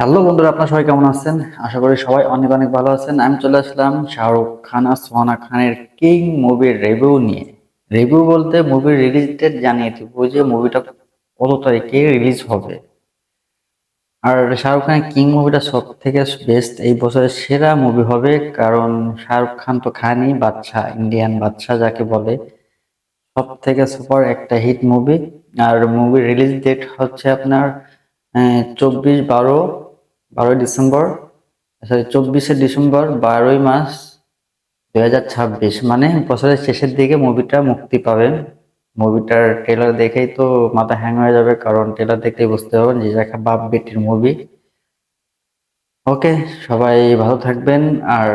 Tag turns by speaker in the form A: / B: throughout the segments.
A: Hello বন্ধুরা, আপনারা সবাই কেমন আছেন? আশা করি সবাই অনেক অনেক ভালো আছেন। আমি চলে আসলাম শাহরুখ খান আর সোহানা খানের কিং মুভির রিভিউ নিয়ে। রিভিউ বলতে মুভির রিলিজ ডেট জানিয়ে দিব যে মুভিটা কত তারিখে রিলিজ হবে। আর শাহরুখ খানের কিং মুভিটা সব থেকে বেস্ট, এই বছরের সেরা মুভি হবে। কারণ শাহরুখ খান তো খানই বাদশা, ইন্ডিয়ান বাদশা যাকে বলে, সব থেকে সুপার একটা হিট মুভি। আর মুভির রিলিজ ডেট হচ্ছে আপনার 24/12 ডিসেম্বর, সরি 24শে ডিসেম্বর, 12ই মাস 2026, মানে বছরের শেষের দিকে মুভিটা মুক্তি পাবে। মুভিটার ট্রেলার দেখেই তো মাথা হ্যাং হয়ে যাবে, কারণ ট্রেলার দেখলেই বুঝতে পারবেন যে এটা একটা বাপ বেটির মুভি। ওকে, সবাই ভালো থাকবেন আর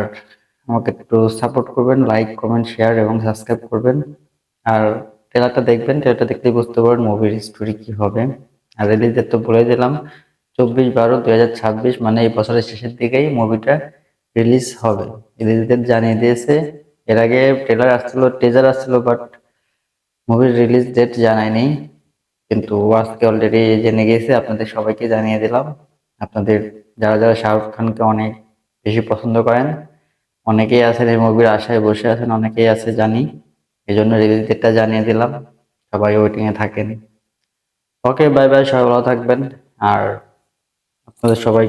A: আমাকে একটু সাপোর্ট করবেন, লাইক কমেন্ট শেয়ার এবং সাবস্ক্রাইব করবেন। আর ট্রেলারটা দেখবেন, ট্রেলারটা দেখলেই বুঝতে পারবেন মুভির স্টোরি কি হবে। আর রিলিজ ডেট তো বলে দিলাম, 24/12/2026, মানে এই বছরের শেষের দিকেই মুভিটা রিলিজ হবে। রিলিজ ডেট জানিয়ে দিয়েছে। এর আগে ট্রেলার আসছিল, টিজার আসছিল, বাট মুভির রিলিজ ডেট জানায়নি। কিন্তু আজকে অলরেডি জেনে গেছে, আপনাদের সবাইকে জানিয়ে দিলাম। আপনাদের যারা যারা শাহরুখ খানকে অনেক বেশি পছন্দ করেন, অনেকেই আছেন এই মুভির আশায় বসে আছেন, অনেকেই আছে জানি। এই জন্য রিলিজ ডেটটা জানিয়ে দিলাম, সবাই ওয়েটিং এ থাকেন। ওকে, বাই বাই, সবাই ভালো থাকবেন। আর আপনাদের সবাই